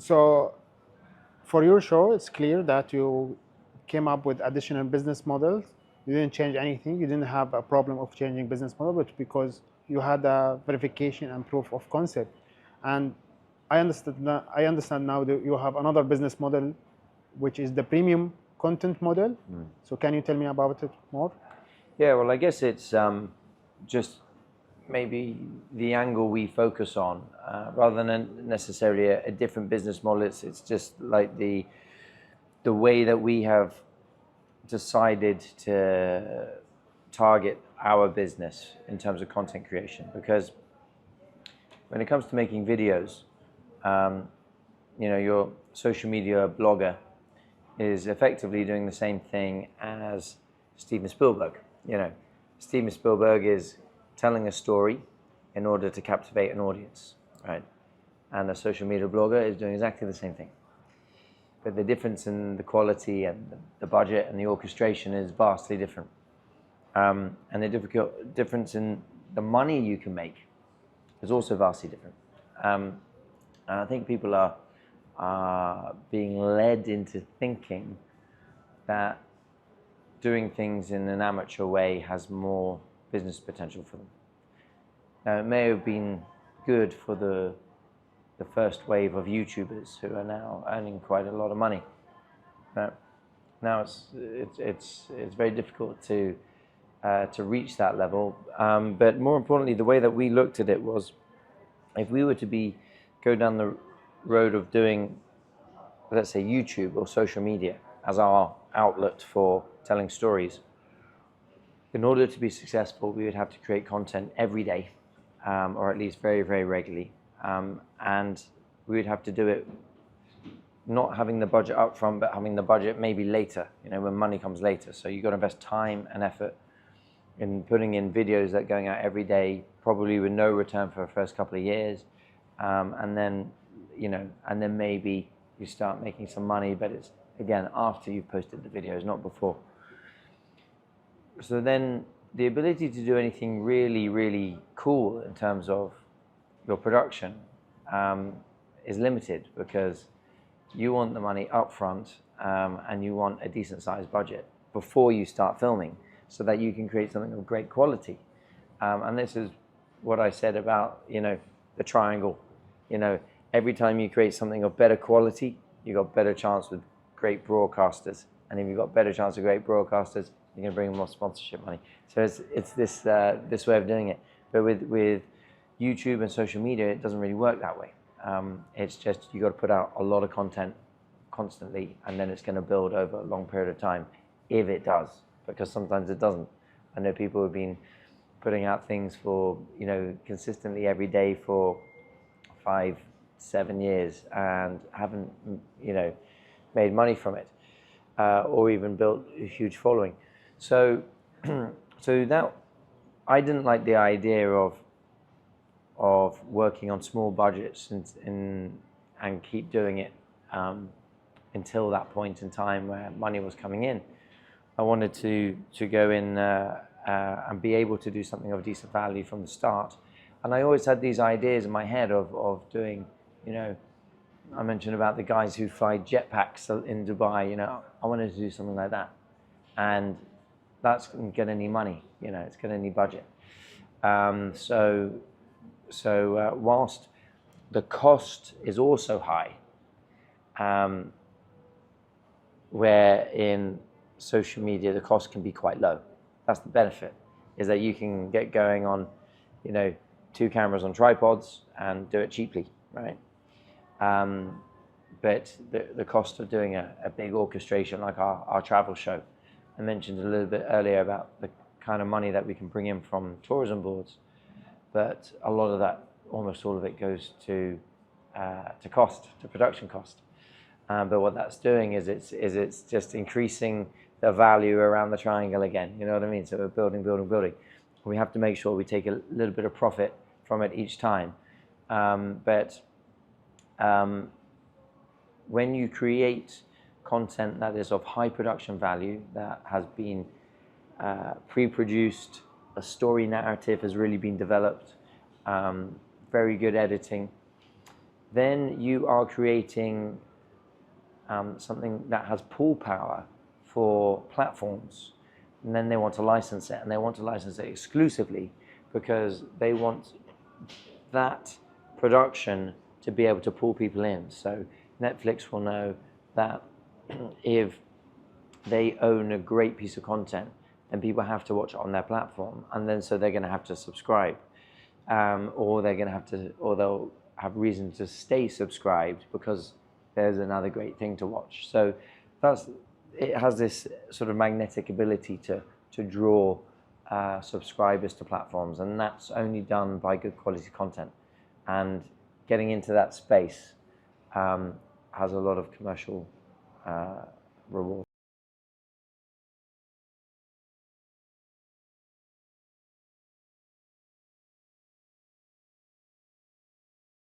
So for your show, it's clear that you came up with additional business models. You didn't change anything. You didn't have a problem of changing business model, but because you had a verification and proof of concept. And I understand now that you have another business model, which is the premium content model. So can you tell me about it more? Yeah, well, I guess it's just maybe the angle we focus on, rather than necessarily a different business model. It's just like the way that we have decided to target our business in terms of content creation. Because when it comes to making videos, you know, your social media blogger is effectively doing the same thing as Steven Spielberg. You know, Steven Spielberg is telling a story in order to captivate an audience, right? And a social media blogger is doing exactly the same thing. But the difference in the quality and the budget and the orchestration is vastly different. And the difference in the money you can make is also vastly different. And I think people are being led into thinking that doing things in an amateur way has more business potential for them. Now, it may have been good for the first wave of YouTubers who are now earning quite a lot of money. But now it's very difficult to reach that level. But more importantly, the way that we looked at it was, if we were to go down the road of doing, let's say, YouTube or social media as our outlet for telling stories, in order to be successful, we would have to create content every day, or at least very, very regularly. And we would have to do it not having the budget up front, but having the budget maybe later, you know, when money comes later. So you've got to invest time and effort in putting in videos that are going out every day, probably with no return for the first couple of years. And then, you know, and then maybe you start making some money, but it's, again, after you've posted the videos, not before. So then the ability to do anything really, really cool in terms of your production is limited, because you want the money up front, and you want a decent sized budget before you start filming, so that you can create something of great quality. And this is what I said about, you know, the triangle. You know, every time you create something of better quality, you've got better chance with great broadcasters. And if you've got better chance with great broadcasters, you're going to bring more sponsorship money. So it's this way of doing it. But with YouTube and social media, it doesn't really work that way. It's just, you got to put out a lot of content constantly, and then it's going to build over a long period of time, if it does, because sometimes it doesn't. I know people have been putting out things for, you know, consistently every day for 5-7 years and haven't, you know, made money from it, or even built a huge following. So that, I didn't like the idea of working on small budgets and keep doing it until that point in time where money was coming in. I wanted to go in and be able to do something of decent value from the start. And I always had these ideas in my head of doing, you know, I mentioned about the guys who fly jetpacks in Dubai, you know, I wanted to do something like that. And that's going to get any money, you know, it's going to need budget. So whilst the cost is also high, where in social media the cost can be quite low. That's the benefit, is that you can get going on, you know, 2 cameras on tripods and do it cheaply, right? But the cost of doing a big orchestration like our travel show, I mentioned a little bit earlier about the kind of money that we can bring in from tourism boards, but a lot of that, almost all of it, goes to cost, to production cost. But what that's doing is it's just increasing the value around the triangle again. You know what I mean? So we're building. We have to make sure we take a little bit of profit from it each time. But when you create content that is of high production value, that has been pre-produced, a story narrative has really been developed, very good editing, then you are creating something that has pull power for platforms, and then they want to license it, and they want to license it exclusively because they want that production to be able to pull people in. So Netflix will know that if they own a great piece of content, then people have to watch it on their platform, and then so they're going to have to subscribe, or they're going to have to, or they'll have reason to stay subscribed because there's another great thing to watch. So it has this sort of magnetic ability to draw subscribers to platforms, and that's only done by good quality content. And getting into that space has a lot of commercial reward